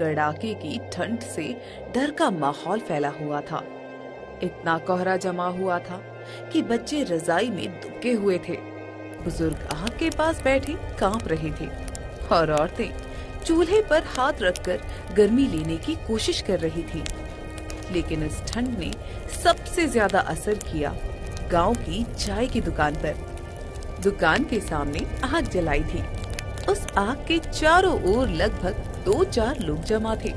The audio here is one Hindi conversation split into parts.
कड़ाके की ठंड से डर का माहौल फैला हुआ था। इतना कोहरा जमा हुआ था कि बच्चे रजाई में दुबके हुए थे, बुजुर्ग आग के पास बैठे कांप रहे थे और औरतें चूल्हे पर हाथ रखकर गर्मी लेने की कोशिश कर रही थी। लेकिन इस ठंड ने सबसे ज्यादा असर किया गांव की चाय की दुकान पर। दुकान के सामने आग जलाई थी। उस आग के चारों ओर लगभग 2-4 लोग जमा थे,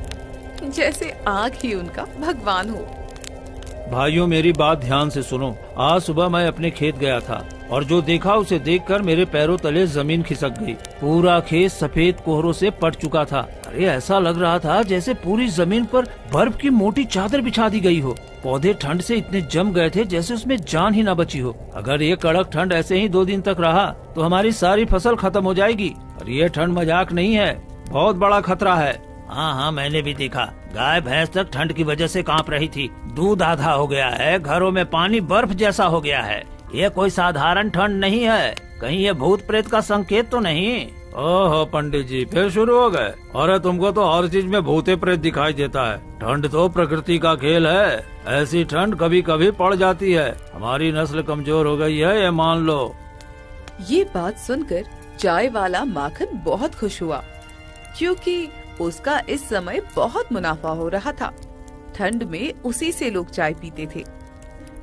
जैसे आग ही उनका भगवान हो। भाइयों, मेरी बात ध्यान से सुनो। आज सुबह मैं अपने खेत गया था और जो देखा उसे देखकर मेरे पैरों तले जमीन खिसक गई। पूरा खेत सफेद कोहरों से पट चुका था। अरे ऐसा लग रहा था जैसे पूरी जमीन पर बर्फ की मोटी चादर बिछा दी गई हो। पौधे ठंड से इतने जम गए थे जैसे उसमें जान ही न बची हो। अगर ये कड़क ठंड ऐसे ही 2 दिन तक रहा तो हमारी सारी फसल खत्म हो जाएगी। और ये ठंड मजाक नहीं है, बहुत बड़ा खतरा है। हाँ, मैंने भी देखा। गाय भैंस तक ठंड की वजह से कांप रही थी। दूध आधा हो गया है, घरों में पानी बर्फ जैसा हो गया है। ये कोई साधारण ठंड नहीं है। कहीं ये भूत प्रेत का संकेत तो नहीं? ओहो पंडित जी, फिर शुरू हो गए। अरे तुमको तो हर चीज में भूते प्रेत दिखाई देता है। ठंड तो प्रकृति का खेल है। ऐसी ठंड कभी कभी पड़ जाती है। हमारी नस्ल कमजोर हो गई है, ये मान लो। ये बात सुनकर चाय वाला माखन बहुत खुश हुआ, क्योंकि उसका इस समय बहुत मुनाफा हो रहा था। ठंड में उसी से लोग चाय पीते थे।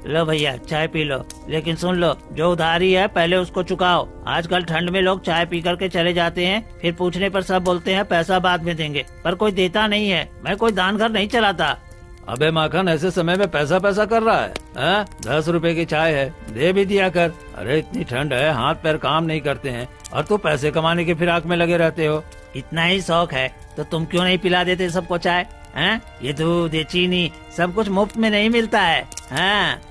लो भैया, चाय पी लो, लेकिन सुन लो, जो उधारी है पहले उसको चुकाओ। आजकल ठंड में लोग चाय पी करके चले जाते हैं, फिर पूछने पर सब बोलते हैं पैसा बाद में देंगे, पर कोई देता नहीं है। मैं कोई दान घर नहीं चलाता। अबे माखन, ऐसे समय में पैसा कर रहा है? 10 रुपए की चाय है, दे भी दिया कर। अरे इतनी ठंड है, हाथ पैर काम नहीं करते हैं और तू पैसे कमाने की फिराक में लगे रहते हो। इतना ही शौक है तो तुम क्यों नहीं पिला देते सबको चाय? ये दूध, ये चीनी सब कुछ मुफ्त में नहीं मिलता है।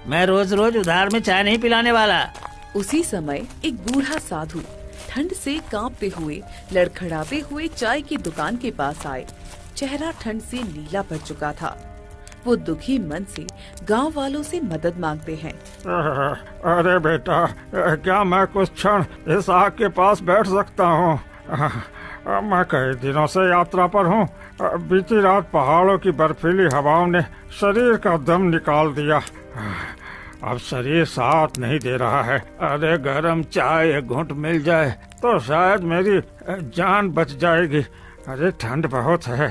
मैं रोज रोज उधार में चाय नहीं पिलाने वाला। उसी समय एक बूढ़ा साधु ठंड से कांपते हुए, लड़खड़ाते हुए चाय की दुकान के पास आए। चेहरा ठंड से नीला पड़ चुका था। वो दुखी मन से गांव वालों से मदद मांगते हैं। अरे बेटा, क्या मैं कुछ क्षण इस आग के पास बैठ सकता हूँ? मैं कई दिनों से यात्रा पर हूँ। बीती रात पहाड़ों की बर्फीली हवाओं ने शरीर का दम निकाल दिया। अब शरीर साथ नहीं दे रहा है। अरे गर्म चाय एक घूंट मिल जाए तो शायद मेरी जान बच जाएगी। अरे ठंड बहुत है।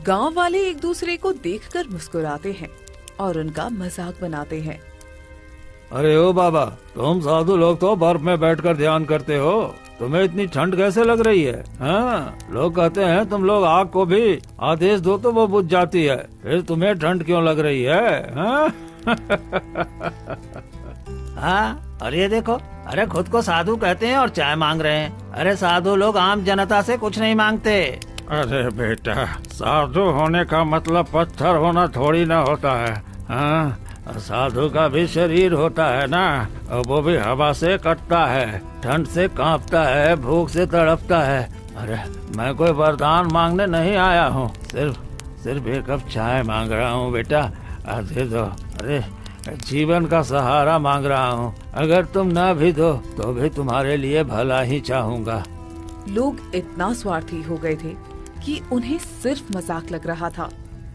गांव वाले एक दूसरे को देखकर मुस्कुराते हैं और उनका मजाक बनाते हैं। अरे ओ बाबा, तुम साधु लोग तो बर्फ में बैठकर ध्यान करते हो, तुम्हें इतनी ठंड कैसे लग रही है? लोग कहते हैं तुम लोग आग को भी आदेश दो तो वो बुझ जाती है, फिर तुम्हें ठंड क्यों लग रही है? और ये देखो, अरे खुद को साधु कहते हैं और चाय मांग रहे हैं। अरे साधु लोग आम जनता से कुछ नहीं मांगते। अरे बेटा, साधु होने का मतलब पत्थर होना थोड़ी ना होता है। साधु का भी शरीर होता है ना, और वो भी हवा से कटता है, ठंड से कांपता है, भूख से तड़पता है। अरे मैं कोई वरदान मांगने नहीं आया हूँ, सिर्फ एक कप चाय मांग रहा हूँ बेटा, दे दो। अरे जीवन का सहारा मांग रहा हूँ, अगर तुम ना भी दो तो भी तुम्हारे लिए भला ही चाहूँगा। लोग इतना स्वार्थी हो गए थे कि उन्हें सिर्फ मजाक लग रहा था।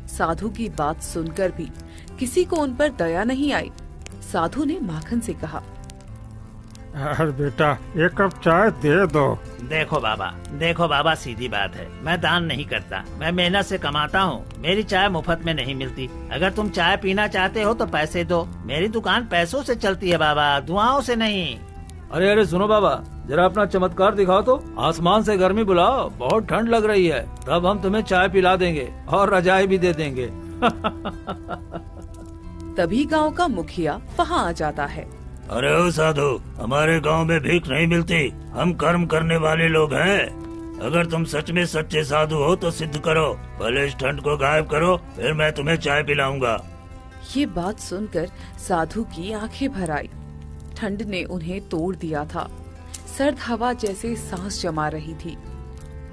साधु की बात सुनकर भी किसी को उन पर दया नहीं आई। साधु ने माखन से कहा, अरे बेटा, एक कप चाय दे दो। देखो बाबा, सीधी बात है, मैं दान नहीं करता, मैं मेहनत से कमाता हूँ। मेरी चाय मुफ्त में नहीं मिलती। अगर तुम चाय पीना चाहते हो तो पैसे दो। मेरी दुकान पैसों से चलती है बाबा, दुआओं से नहीं। अरे सुनो बाबा, जरा अपना चमत्कार दिखाओ तो। आसमान से गर्मी बुलाओ, बहुत ठंड लग रही है, तब हम तुम्हें चाय पिला देंगे और रजाई भी दे देंगे। तभी गांव का मुखिया वहाँ आ जाता है। अरे ओ साधु, हमारे गांव में भीख नहीं मिलती, हम कर्म करने वाले लोग हैं। अगर तुम सच में सच्चे साधु हो तो सिद्ध करो, पहले इस ठंड को गायब करो, फिर मैं तुम्हें चाय पिलाऊंगा। ये बात सुनकर साधु की आंखें भर आई। ठंड ने उन्हें तोड़ दिया था। सर्द हवा जैसे सांस जमा रही थी।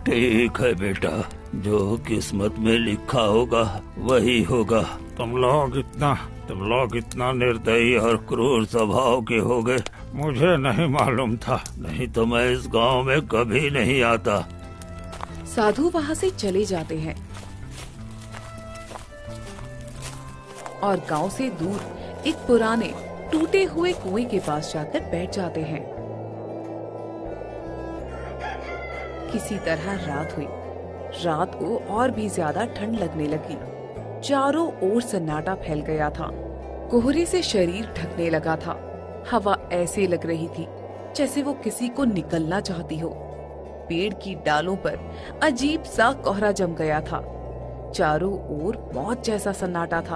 ठीक है बेटा, जो किस्मत में लिखा होगा वही होगा। तुम लोग इतना निर्दयी और क्रूर स्वभाव के हो गए, मुझे नहीं मालूम था, नहीं तो मैं इस गांव में कभी नहीं आता। साधु वहाँ से चले जाते हैं और गांव से दूर एक पुराने टूटे हुए कुएं के पास जाकर बैठ जाते हैं। किसी तरह रात हुई। रात को और भी ज्यादा ठंड लगने लगी। चारों ओर सन्नाटा फैल गया था। कोहरे से शरीर ढकने लगा था। हवा ऐसे लग रही थी जैसे वो किसी को निकलना चाहती हो। पेड़ की डालों पर अजीब सा कोहरा जम गया था। चारों ओर मौत जैसा सन्नाटा था।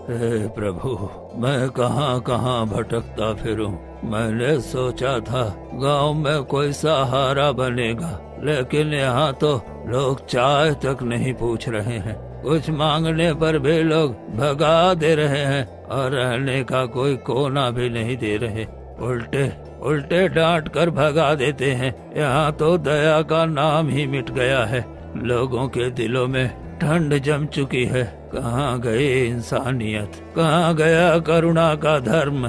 हे प्रभु, मैं कहाँ कहाँ भटकता फिरूं। मैंने सोचा था गांव में कोई सहारा बनेगा, लेकिन यहाँ तो लोग चाय तक नहीं पूछ रहे हैं। कुछ मांगने पर भी लोग भगा दे रहे हैं और रहने का कोई कोना भी नहीं दे रहे। उल्टे डांट कर भगा देते हैं। यहाँ तो दया का नाम ही मिट गया है। लोगों के दिलों में ठंड जम चुकी है। कहाँ गई इंसानियत, कहाँ गया करुणा का धर्म।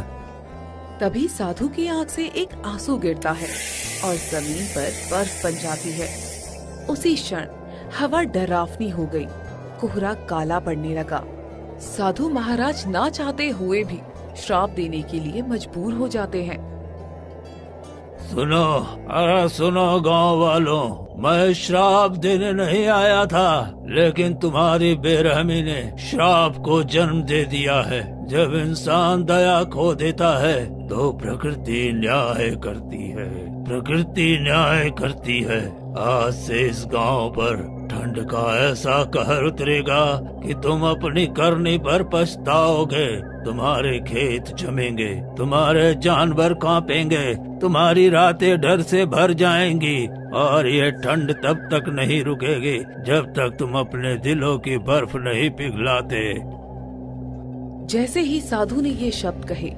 तभी साधु की आंख से एक आंसू गिरता है और जमीन पर बर्फ बन जाती है। उसी क्षण हवा डरावनी हो गई। कोहरा काला पड़ने लगा। साधु महाराज ना चाहते हुए भी श्राप देने के लिए मजबूर हो जाते हैं। सुनो, अरे सुनो गांव वालों, मैं श्राप देने नहीं आया था, लेकिन तुम्हारी बेरहमी ने श्राप को जन्म दे दिया है। जब इंसान दया खो देता है तो प्रकृति न्याय करती है। प्रकृति न्याय करती है। आज से इस गांव पर ठंड का ऐसा कहर उतरेगा कि तुम अपनी करनी पर पछताओगे। तुम्हारे खेत जमेंगे, तुम्हारे जानवर कांपेंगे, तुम्हारी रातें डर से भर जाएंगी और ये ठंड तब तक नहीं रुकेगी जब तक तुम अपने दिलों की बर्फ नहीं पिघलाते। जैसे ही साधु ने ये शब्द कहे,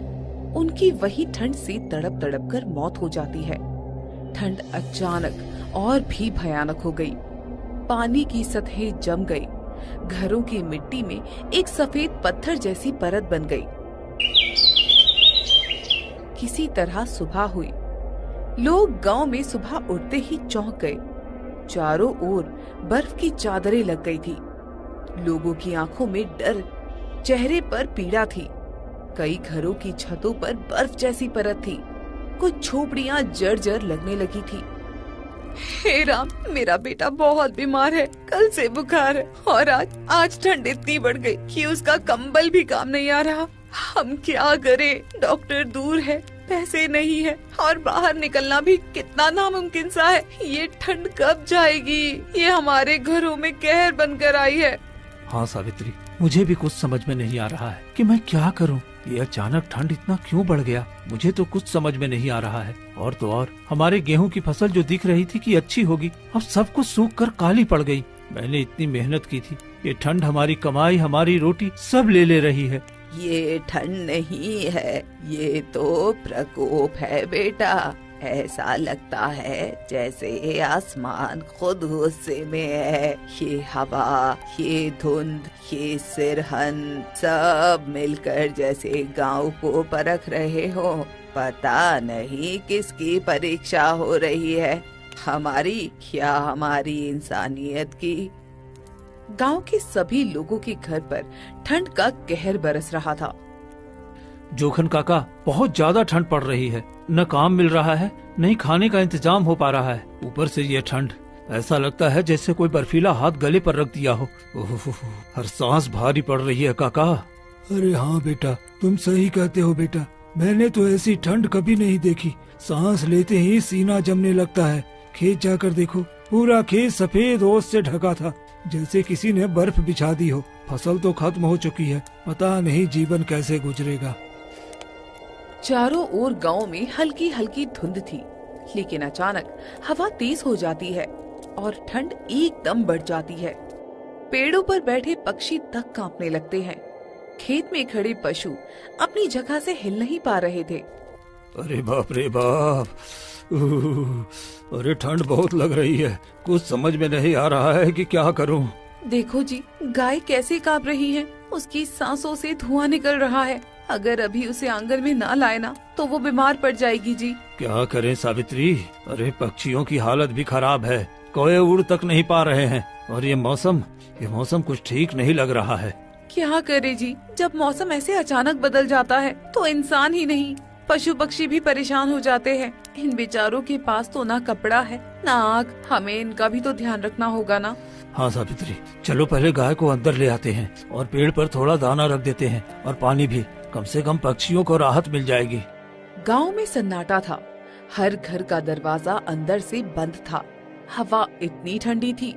उनकी वही ठंड से तड़प तड़प कर मौत हो जाती है। ठंड अचानक और भी भयानक हो गई। पानी की सतहें जम गई। घरों की मिट्टी में एक सफेद पत्थर जैसी परत बन गई। किसी तरह सुबह हुई। लोग गांव में सुबह उठते ही चौंक गए। चारों ओर बर्फ की चादरें लग गई थी। लोगों की आंखों में डर, चेहरे पर पीड़ा थी। कई घरों की छतों पर बर्फ जैसी परत थी। कुछ झोपड़ियां जर्जर लगने लगी थी। हे राम, मेरा बेटा बहुत बीमार है। कल से बुखार है और आज ठंड इतनी बढ़ गई कि उसका कंबल भी काम नहीं आ रहा। हम क्या करें? डॉक्टर दूर है, पैसे नहीं है और बाहर निकलना भी कितना नामुमकिन सा है। ये ठंड कब जाएगी? ये हमारे घरों में कहर बनकर आई है। हाँ सावित्री, मुझे भी कुछ समझ में नहीं आ रहा है कि मैं क्या करूं। ये अचानक ठंड इतना क्यों बढ़ गया, मुझे तो कुछ समझ में नहीं आ रहा है। और तो और हमारे गेहूं की फसल जो दिख रही थी कि अच्छी होगी, अब सब कुछ सूख कर काली पड़ गई। मैंने इतनी मेहनत की थी। ये ठंड हमारी कमाई, हमारी रोटी सब ले रही है। ये ठंड नहीं है, ये तो प्रकोप है बेटा। ऐसा लगता है जैसे आसमान खुद गुस्से में है। ये हवा, ये धुंध, ये सिरहन सब मिलकर जैसे गांव को परख रहे हो। पता नहीं किसकी परीक्षा हो रही है, हमारी या हमारी इंसानियत की। गांव के सभी लोगों के घर पर ठंड का कहर बरस रहा था। जोखन काका, बहुत ज्यादा ठंड पड़ रही है। न काम मिल रहा है, न ही खाने का इंतजाम हो पा रहा है। ऊपर से ये ठंड, ऐसा लगता है जैसे कोई बर्फीला हाथ गले पर रख दिया हो। हर सांस भारी पड़ रही है काका। अरे हाँ बेटा, तुम सही कहते हो बेटा। मैंने तो ऐसी ठंड कभी नहीं देखी। सांस लेते ही सीना जमने लगता है। खेत जाकर देखो, पूरा खेत सफेद ओस से ढका था, जैसे किसी ने बर्फ बिछा दी हो। फसल तो खत्म हो चुकी है, पता नहीं जीवन कैसे गुजरेगा। चारों ओर गांव में हल्की हल्की धुंध थी, लेकिन अचानक हवा तेज हो जाती है और ठंड एकदम बढ़ जाती है। पेड़ों पर बैठे पक्षी तक कांपने लगते हैं। खेत में खड़े पशु अपनी जगह से हिल नहीं पा रहे थे। अरे बाप रे बाप, अरे ठंड बहुत लग रही है। कुछ समझ में नहीं आ रहा है कि क्या करूं। देखो जी, गाय कैसे कांप रही है। उसकी सांसों से धुआं निकल रहा है। अगर अभी उसे आंगन में ना लाए ना तो वो बीमार पड़ जाएगी जी। क्या करें सावित्री? अरे पक्षियों की हालत भी खराब है। कोए उड़ तक नहीं पा रहे हैं। और ये मौसम कुछ ठीक नहीं लग रहा है। क्या करे जी, जब मौसम ऐसे अचानक बदल जाता है तो इंसान ही नहीं पशु पक्षी भी परेशान हो जाते हैं। इन बेचारों के पास तो ना कपड़ा है ना आग, हमें इनका भी तो ध्यान रखना होगा ना। हाँ सावित्री, चलो पहले गाय को अंदर ले आते हैं और पेड़ पर थोड़ा दाना रख देते हैं और पानी भी। कम से कम पक्षियों को राहत मिल जाएगी। गांव में सन्नाटा था। हर घर का दरवाजा अंदर से बंद था। हवा इतनी ठंडी थी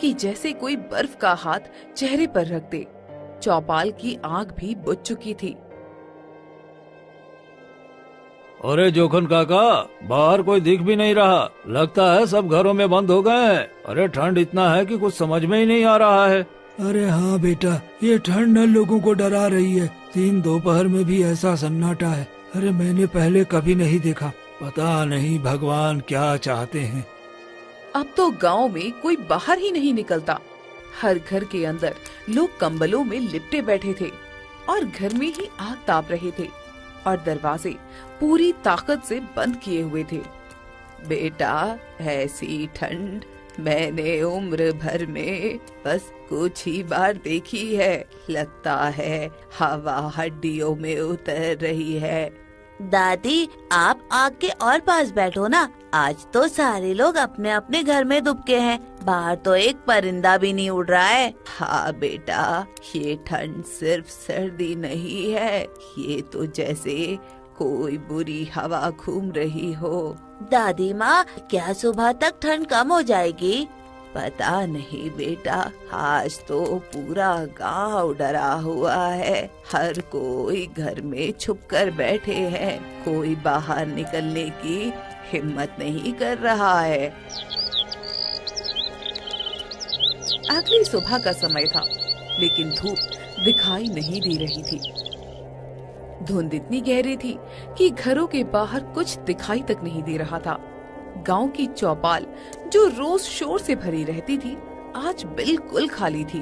कि जैसे कोई बर्फ का हाथ चेहरे पर रख दे। चौपाल की आंख भी बुझ चुकी थी। अरे जोखन काका, बाहर कोई दिख भी नहीं रहा। लगता है सब घरों में बंद हो गए हैं। अरे ठंड इतना है कि कुछ समझ में ही नहीं आ रहा है। अरे हाँ बेटा, ये ठंड न लोगों को डरा रही है। 3 दोपहर में भी ऐसा सन्नाटा है। अरे मैंने पहले कभी नहीं देखा। पता नहीं भगवान क्या चाहते हैं। अब तो गांव में कोई बाहर ही नहीं निकलता। हर घर के अंदर लोग कंबलों में लिपटे बैठे थे और घर में ही आग ताप रहे थे और दरवाजे पूरी ताकत से बंद किए हुए थे। बेटा, ऐसी ठंड मैंने उम्र भर में बस कुछ ही बार देखी है। लगता है हवा हड्डियों में उतर रही है। दादी, आप आग के और पास बैठो ना। आज तो सारे लोग अपने अपने घर में दुबके हैं। बाहर तो एक परिंदा भी नहीं उड़ रहा है। हाँ बेटा, ये ठंड सिर्फ सर्दी नहीं है। ये तो जैसे कोई बुरी हवा घूम रही हो। दादी माँ, क्या सुबह तक ठंड कम हो जाएगी? पता नहीं बेटा, आज तो पूरा गांव डरा हुआ है। हर कोई घर में छुपकर बैठे हैं। कोई बाहर निकलने की हिम्मत नहीं कर रहा है। अगली सुबह का समय था, लेकिन धूप दिखाई नहीं दे रही थी। धुंध इतनी गहरी थी कि घरों के बाहर कुछ दिखाई तक नहीं दे रहा था। गांव की चौपाल जो रोज शोर से भरी रहती थी, आज बिल्कुल खाली थी।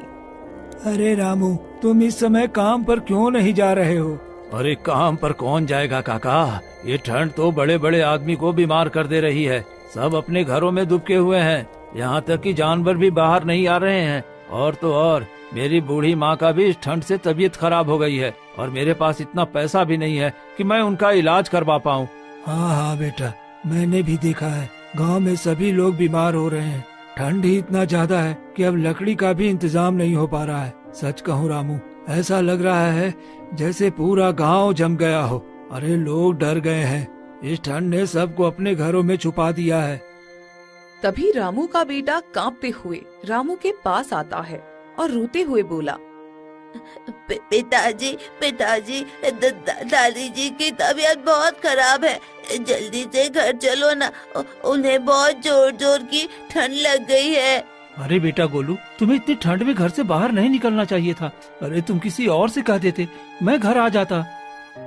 अरे रामू, तुम इस समय काम पर क्यों नहीं जा रहे हो? अरे काम पर कौन जाएगा काका? ये ठंड तो बड़े बड़े आदमी को बीमार कर दे रही है। सब अपने घरों में दुबके हुए हैं। यहाँ तक कि जानवर भी बाहर नहीं आ रहे हैं। और तो और मेरी बूढ़ी माँ का भी इस ठंड से तबीयत खराब हो गई है और मेरे पास इतना पैसा भी नहीं है कि मैं उनका इलाज करवा पाऊँ। हाँ हाँ बेटा, मैंने भी देखा है। गांव में सभी लोग बीमार हो रहे हैं। ठंड ही इतना ज्यादा है कि अब लकड़ी का भी इंतजाम नहीं हो पा रहा है। सच कहूँ रामू, ऐसा लग रहा है जैसे पूरा गांव जम गया हो। अरे लोग डर गए हैं। इस ठंड ने सबको अपने घरों में छुपा दिया है। तभी रामू का बेटा कांपते हुए रामू के पास आता है और रोते हुए बोला, पिताजी, दादी जी की तबीयत बहुत खराब है। जल्दी से घर चलो ना। उन्हें बहुत जोर जोर की ठंड लग गई है। अरे बेटा गोलू, तुम्हें इतनी ठंड में घर से बाहर नहीं निकलना चाहिए था। अरे तुम किसी और से कह देते, मैं घर आ जाता।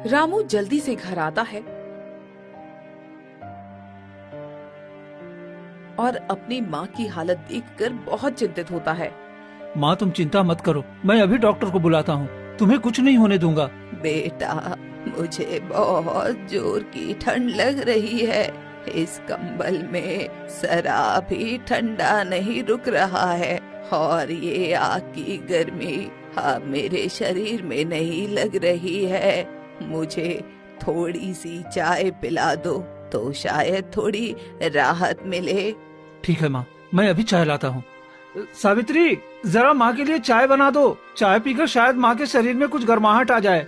रामू जल्दी से घर आता है और अपनी माँ की हालत देखकर बहुत चिंतित होता है। माँ तुम चिंता मत करो, मैं अभी डॉक्टर को बुलाता हूँ। तुम्हें कुछ नहीं होने दूंगा। बेटा, मुझे बहुत जोर की ठंड लग रही है। इस कंबल में जरा भी ठंडा नहीं रुक रहा है और ये आग की गर्मी अब मेरे शरीर में नहीं लग रही है। मुझे थोड़ी सी चाय पिला दो तो शायद थोड़ी राहत मिले। ठीक है माँ, मैं अभी चाय लाता हूँ। सावित्री, जरा माँ के लिए चाय बना दो। चाय पीकर शायद माँ के शरीर में कुछ गर्माहट आ जाए।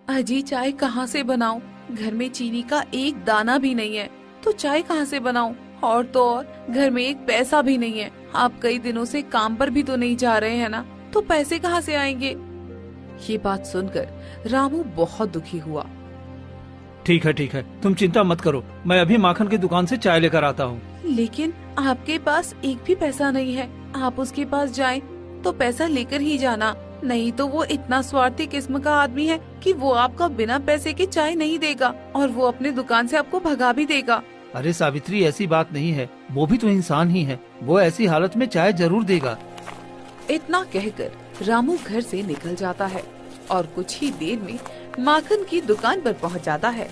अजी, चाय कहाँ से बनाऊं? घर में चीनी का एक दाना भी नहीं है, तो चाय कहाँ से बनाऊं? और तो और घर में एक पैसा भी नहीं है। आप कई दिनों से काम पर भी तो नहीं जा रहे हैं ना, तो पैसे कहाँ से आएंगे? ये बात सुनकर रामू बहुत दुखी हुआ। ठीक है, तुम चिंता मत करो। मैं अभी माखन की दुकान से चाय लेकर आता हूँ। लेकिन आपके पास एक भी पैसा नहीं है। आप उसके पास जाएं तो पैसा लेकर ही जाना, नहीं तो वो इतना स्वार्थी किस्म का आदमी है कि वो आपका बिना पैसे के चाय नहीं देगा और वो अपने दुकान से आपको भगा भी देगा। अरे सावित्री, ऐसी बात नहीं है। वो भी तो इंसान ही है। वो ऐसी हालत में चाय जरूर देगा। इतना कहकर रामू घर से निकल जाता है और कुछ ही देर में माखन की दुकान पर पहुंच जाता है।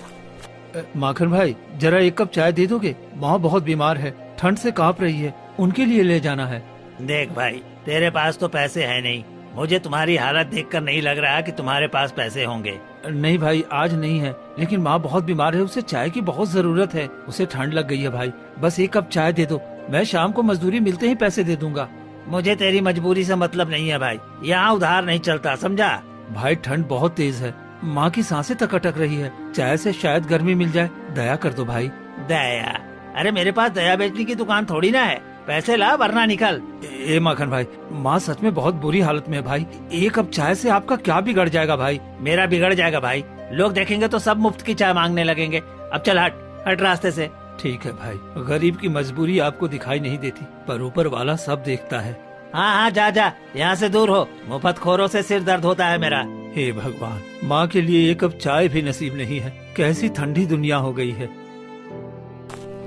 माखन भाई, जरा एक कप चाय दे दोगे? माँ बहुत बीमार है। ठंड से कांप रही है, उनके लिए ले जाना है। देख भाई, तेरे पास तो पैसे है नहीं। मुझे तुम्हारी हालत देखकर नहीं लग रहा कि तुम्हारे पास पैसे होंगे। नहीं भाई, आज नहीं है, लेकिन माँ बहुत बीमार है, उसे चाय की बहुत जरूरत है। उसे ठंड लग गई है भाई, बस एक कप चाय दे दो, मैं शाम को मजदूरी मिलते ही पैसे दे दूंगा। मुझे तेरी मजबूरी से मतलब नहीं है भाई, यहाँ उधार नहीं चलता, समझा? भाई ठंड बहुत तेज है, माँ की सांसें तक अटक रही है, चाय से शायद गर्मी मिल जाए, दया कर दो भाई। दया? अरे मेरे पास दया बेचने की दुकान थोड़ी ना है, पैसे ला वरना निकल। ए माखन भाई, माँ सच में बहुत बुरी हालत में है भाई, एक कप चाय से आपका क्या बिगड़ जाएगा भाई? मेरा बिगड़ जाएगा भाई, लोग देखेंगे तो सब मुफ्त की चाय मांगने लगेंगे। अब चल हट, हट रास्ते से। ठीक है भाई, गरीब की मजबूरी आपको दिखाई नहीं देती, पर ऊपर वाला सब देखता है। हाँ हाँ, जा जा, यहाँ से दूर हो, मुफ्त खोरों से सिर दर्द होता है मेरा। हे भगवान, माँ के लिए एक कप चाय भी नसीब नहीं है, कैसी ठंडी दुनिया हो गई है।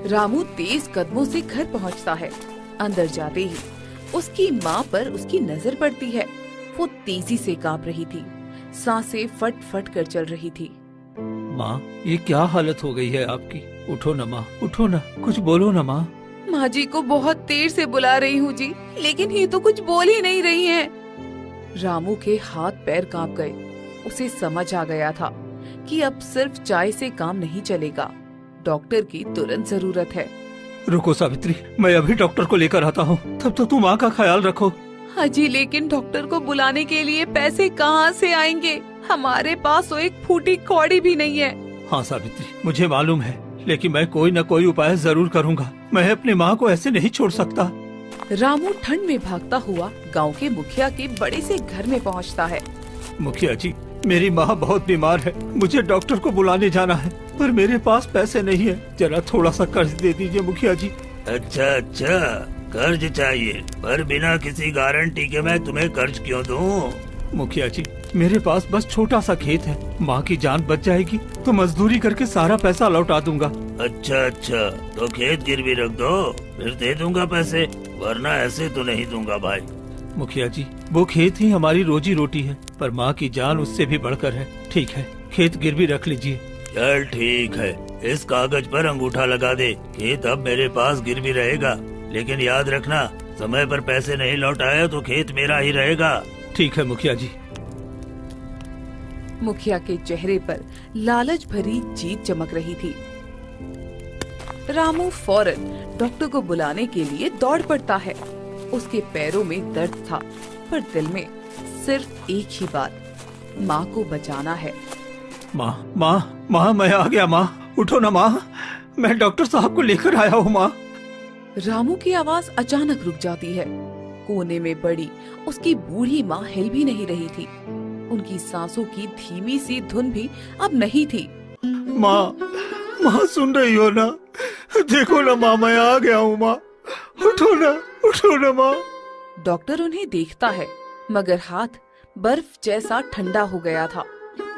रामू तेज कदमों से घर पहुंचता है। अंदर जाते ही उसकी माँ पर उसकी नजर पड़ती है। वो तेजी से कांप रही थी, सांसें फट फट कर चल रही थी। माँ, ये क्या हालत हो गई है आपकी? उठो न माँ, उठो न, कुछ बोलो न माँ। माँ जी को बहुत देर से बुला रही हूँ जी, लेकिन ये तो कुछ बोल ही नहीं रही हैं। रामू के हाथ पैर कांप गए। उसे समझ आ गया था कि अब सिर्फ चाय से काम नहीं चलेगा, डॉक्टर की तुरंत जरूरत है। रुको सावित्री, मैं अभी डॉक्टर को लेकर आता हूँ, तब तक तुम माँ का ख्याल रखो। हाँ जी, लेकिन डॉक्टर को बुलाने के लिए पैसे कहाँ से आएंगे? हमारे पास तो एक फूटी कौड़ी भी नहीं है। हाँ सावित्री, मुझे मालूम है, लेकिन मैं कोई न कोई उपाय जरूर करूँगा। मैं अपनी माँ को ऐसे नहीं छोड़ सकता। रामू ठंड में भागता हुआ गांव के मुखिया के बड़े से घर में पहुंचता है। मुखिया जी, मेरी माँ बहुत बीमार है, मुझे डॉक्टर को बुलाने जाना है, पर मेरे पास पैसे नहीं है, जरा थोड़ा सा कर्ज दे दीजिए मुखिया जी। अच्छा अच्छा, कर्ज चाहिए, पर बिना किसी गारंटी के मैं तुम्हें कर्ज क्यों दूं? मुखिया जी, मेरे पास बस छोटा सा खेत है, माँ की जान बच जाएगी तो मजदूरी करके सारा पैसा लौटा दूंगा। अच्छा अच्छा, तो खेत गिरवी रख दो, फिर दे दूंगा पैसे, वरना ऐसे तो नहीं दूंगा भाई। मुखिया जी, वो खेत ही हमारी रोजी रोटी है, पर माँ की जान उससे भी बढ़कर है। ठीक है, खेत गिरवी रख लीजिए। चल ठीक है, इस कागज पर अंगूठा लगा दे, खेत अब मेरे पास गिरवी रहेगा, लेकिन याद रखना, समय पर पैसे नहीं लौटाया तो खेत मेरा ही रहेगा। ठीक है मुखिया जी। मुखिया के चेहरे पर लालच भरी जीत चमक रही थी। रामू फौरन डॉक्टर को बुलाने के लिए दौड़ पड़ता है। उसके पैरों में दर्द था, पर दिल में सिर्फ एक ही बात, माँ को बचाना है। माँ माँ माँ, मैं आ गया माँ, उठो ना माँ, मैं डॉक्टर साहब को लेकर आया हूँ माँ। रामू की आवाज अचानक रुक जाती है। कोने में पड़ी उसकी बूढ़ी माँ हिल भी नहीं रही थी। उनकी सांसों की धीमी सी धुन भी अब नहीं थी। माँ, माँ सुन रही हो ना? देखो ना माँ, मैं आ गया हूँ माँ, उठो ना माँ। डॉक्टर उन्हें देखता है, मगर हाथ बर्फ जैसा ठंडा हो गया था,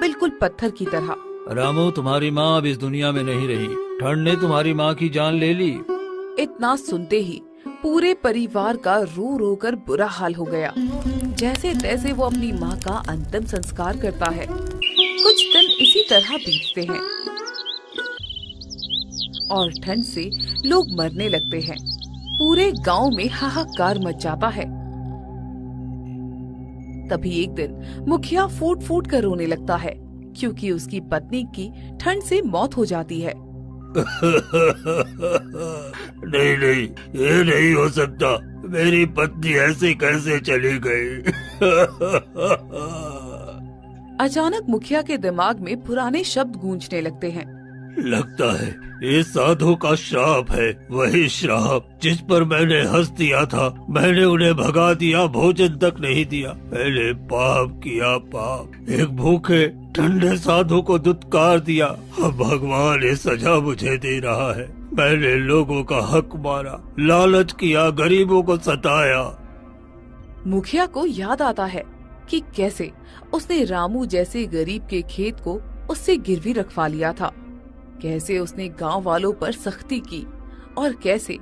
बिल्कुल पत्थर की तरह। रामू, तुम्हारी माँ अब इस दुनिया में नहीं रही, ठंड ने तुम्हारी माँ की जान ले ली। इतना सुनते ही पूरे परिवार का रो रो कर बुरा हाल हो गया। जैसे तैसे वो अपनी माँ का अंतिम संस्कार करता है। कुछ दिन इसी तरह बीतते हैं और ठंड से लोग मरने लगते हैं। पूरे गांव में हाहाकार मच जाता है। तभी एक दिन मुखिया फूट फूट कर रोने लगता है, क्योंकि उसकी पत्नी की ठंड से मौत हो जाती है। नहीं नहीं, ये नहीं हो सकता, मेरी पत्नी ऐसे कैसे चली गई? अचानक मुखिया के दिमाग में पुराने शब्द गूंजने लगते हैं। लगता है ये साधु का श्राप है, वही श्राप जिस पर मैंने हंस दिया था। मैंने उन्हें भगा दिया, भोजन तक नहीं दिया। मैंने पाप किया, पाप। एक भूखे ठंडे साधु को दुत्कार दिया। अब भगवान ये सजा मुझे दे रहा है। मैंने लोगों का हक मारा, लालच किया, गरीबों को सताया। मुखिया को याद आता है कि कैसे उसने रामू जैसे गरीब के खेत को उससे गिरवी रखवा लिया था, कैसे उसने गांव वालों पर सख्ती की और कैसे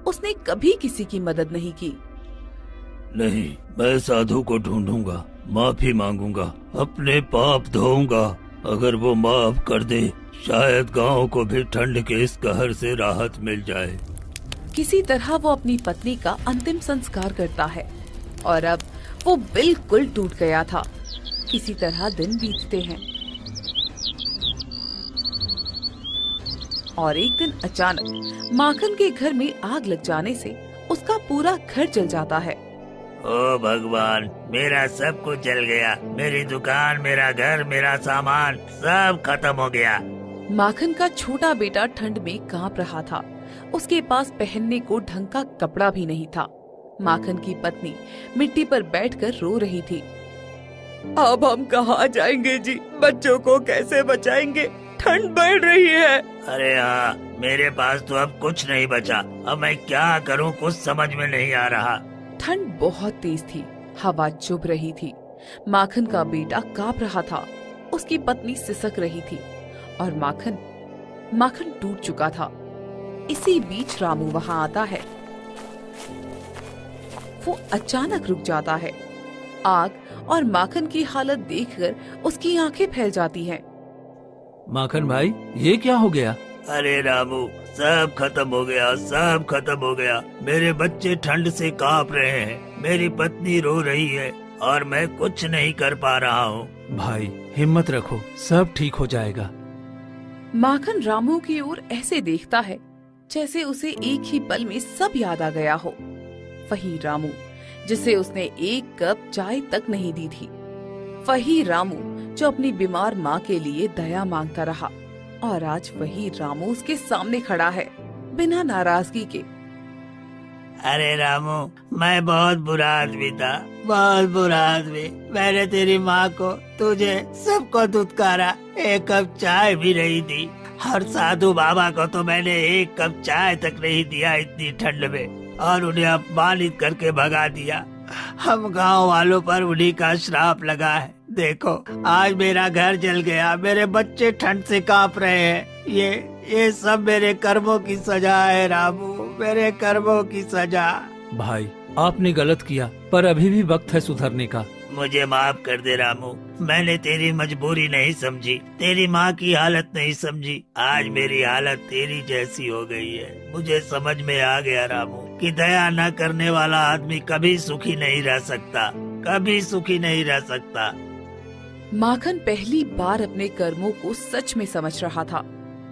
उसने कभी किसी की मदद नहीं की। नहीं, मैं साधु को ढूंढूंगा, माफी मांगूंगा, अपने पाप धोऊंगा। अगर वो माफ कर दे, शायद गांव को भी ठंड के इस कहर से राहत मिल जाए। किसी तरह वो अपनी पत्नी का अंतिम संस्कार करता है और अब वो बिल्कुल टूट गया था। किसी तरह दिन बीतते हैं और एक दिन अचानक माखन के घर में आग लग जाने से उसका पूरा घर जल जाता है। ओ भगवान, मेरा सब कुछ जल गया। मेरी दुकान, मेरा घर, मेरा सामान सब खत्म हो गया। माखन का छोटा बेटा ठंड में कांप रहा था। उसके पास पहनने को ढंग का कपड़ा भी नहीं था। माखन की पत्नी मिट्टी पर बैठकर रो रही थी। अब हम कहाँ जाएंगे जी? बच्चों को कैसे बचाएंगे? ठंड बढ़ रही है। अरे हाँ, मेरे पास तो अब कुछ नहीं बचा। अब मैं क्या करूँ, कुछ समझ में नहीं आ रहा। ठंड बहुत तेज थी, हवा चुभ रही थी। माखन का बेटा कांप रहा था, उसकी पत्नी सिसक रही थी और माखन टूट चुका था। इसी बीच रामू वहाँ आता है। वो अचानक रुक जाता है। आग और माखन की हालत देखकर उसकी आंखें फैल जाती हैं। माखन भाई, ये क्या हो गया? अरे रामू, सब खत्म हो गया, सब खत्म हो गया। मेरे बच्चे ठंड से कांप रहे हैं, मेरी पत्नी रो रही है और मैं कुछ नहीं कर पा रहा हूँ। भाई हिम्मत रखो, सब ठीक हो जाएगा। माखन रामू की ओर ऐसे देखता है जैसे उसे एक ही पल में सब याद आ गया हो। वही रामू जिसे उसने एक कप चाय तक नहीं दी थी। वही रामू जो अपनी बीमार माँ के लिए दया मांगता रहा और आज वही रामू उसके सामने खड़ा है बिना नाराजगी के। अरे रामू, मैं बहुत बुरा आदमी था, बहुत बुरा आदमी। मैंने तेरी माँ को, तुझे, सबको दुत्कारा, एक कप चाय भी नहीं दी। हर साधु बाबा को तो मैंने एक कप चाय तक नहीं दिया इतनी ठंड में, और उन्हें अपमानित करके भगा दिया। हम गांव वालों पर उन्हीं का श्राप लगा है। देखो, आज मेरा घर जल गया, मेरे बच्चे ठंड से कांप रहे हैं। ये सब मेरे कर्मों की सजा है रामू, मेरे कर्मों की सजा। भाई आपने गलत किया, पर अभी भी वक्त है सुधरने का। मुझे माफ कर दे रामू, मैंने तेरी मजबूरी नहीं समझी, तेरी माँ की हालत नहीं समझी। आज मेरी हालत तेरी जैसी हो गई है। मुझे समझ में आ गया रामू कि दया न करने वाला आदमी कभी सुखी नहीं रह सकता, कभी सुखी नहीं रह सकता। माखन पहली बार अपने कर्मों को सच में समझ रहा था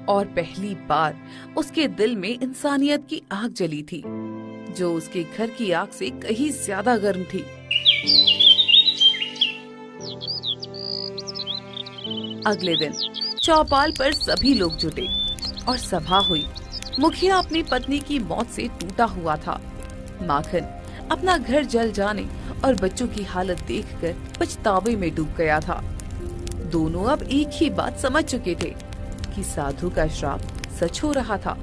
और पहली बार उसके दिल में इंसानियत की आग जली थी, जो उसके घर की आग से कहीं ज्यादा गर्म थी। अगले दिन चौपाल पर सभी लोग जुटे और सभा हुई। मुखिया अपनी पत्नी की मौत से टूटा हुआ था। माखन अपना घर जल जाने और बच्चों की हालत देखकर पछतावे में डूब गया था। दोनों अब एक ही बात समझ चुके थे कि साधु का श्राप सच हो रहा था।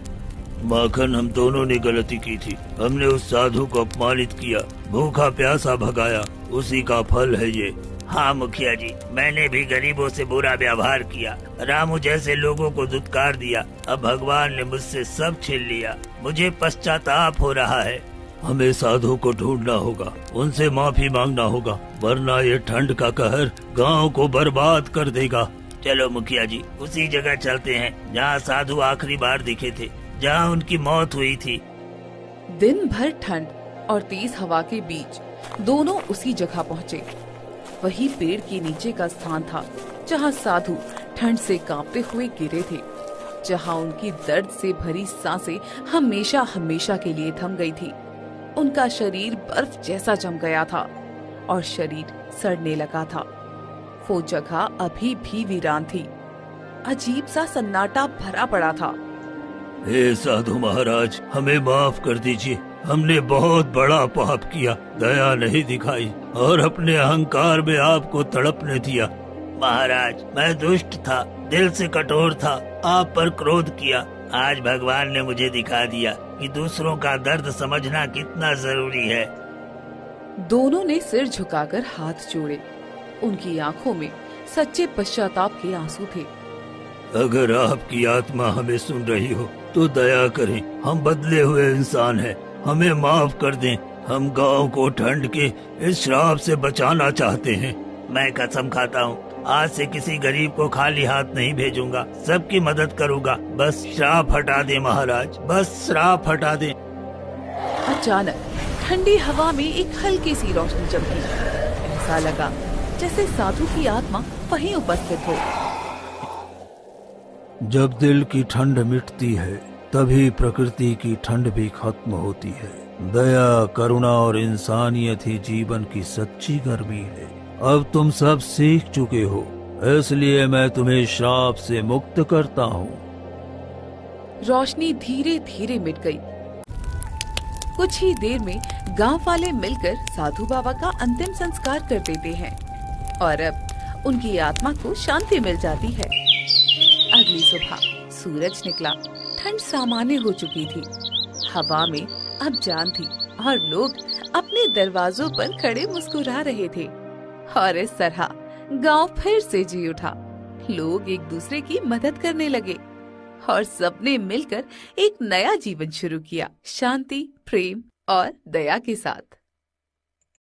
माखन, हम दोनों ने गलती की थी। हमने उस साधु को अपमानित किया, भूखा प्यासा भगाया, उसी का फल है ये। हाँ मुखिया जी, मैंने भी गरीबों से बुरा व्यवहार किया, रामू जैसे लोगों को धुतकार दिया। अब भगवान ने मुझसे सब छीन लिया, मुझे पश्चाताप हो रहा है। हमें साधु को ढूंढना होगा, उनसे माफी मांगना होगा, वरना ये ठंड का कहर गांव को बर्बाद कर देगा। चलो मुखिया जी, उसी जगह चलते हैं जहाँ साधु आखिरी बार दिखे थे, जहाँ उनकी मौत हुई थी। दिन भर ठंड और तेज हवा के बीच दोनों उसी जगह पहुँचे। वही पेड़ के नीचे का स्थान था जहाँ साधु ठंड से कांपते हुए गिरे थे, जहाँ उनकी दर्द से भरी सांसें हमेशा हमेशा के लिए थम गई थी। उनका शरीर बर्फ जैसा जम गया था और शरीर सड़ने लगा था। वो जगह अभी भी वीरान थी। अजीब सा सन्नाटा भरा पड़ा था। हे साधु महाराज, हमें माफ कर दीजिए, हमने बहुत बड़ा पाप किया, दया नहीं दिखाई और अपने अहंकार में आपको तड़पने दिया। महाराज, मैं दुष्ट था, दिल से कठोर था, आप पर क्रोध किया। आज भगवान ने मुझे दिखा दिया कि दूसरों का दर्द समझना कितना जरूरी है। दोनों ने सिर झुकाकर हाथ जोड़े। उनकी आंखों में सच्चे पश्चाताप के आंसू थे। अगर आपकी आत्मा हमें सुन रही हो तो दया करें, हम बदले हुए इंसान हैं, हमें माफ कर दें। हम गांव को ठंड के इस श्राप से बचाना चाहते हैं। मैं कसम खाता हूँ, आज से किसी गरीब को खाली हाथ नहीं भेजूंगा, सबकी मदद करूंगा। बस श्राप हटा दे महाराज, बस श्राप हटा दे। अचानक ठंडी हवा में एक हल्की सी रोशनी चमकी। ऐसा लगा जैसे साधु की आत्मा वहीं उपस्थित हो। जब दिल की ठंड मिटती है तभी प्रकृति की ठंड भी खत्म होती है। दया, करुणा और इंसानियत ही जीवन की सच्ची गर्मी है। अब तुम सब सीख चुके हो, इसलिए मैं तुम्हें श्राप से मुक्त करता हूँ। रोशनी धीरे धीरे मिट गई। कुछ ही देर में गांव वाले मिलकर साधु बाबा का अंतिम संस्कार कर देते हैं और अब उनकी आत्मा को शांति मिल जाती है। अगली सुबह सूरज निकला। ठंड सामान्य हो चुकी थी। हवा में अब जान थी और लोग अपने दरवाजों पर खड़े मुस्कुरा रहे थे। और इस तरह गांव फिर से जी उठा। लोग एक दूसरे की मदद करने लगे और सबने मिलकर एक नया जीवन शुरू किया, शांति, प्रेम और दया के साथ।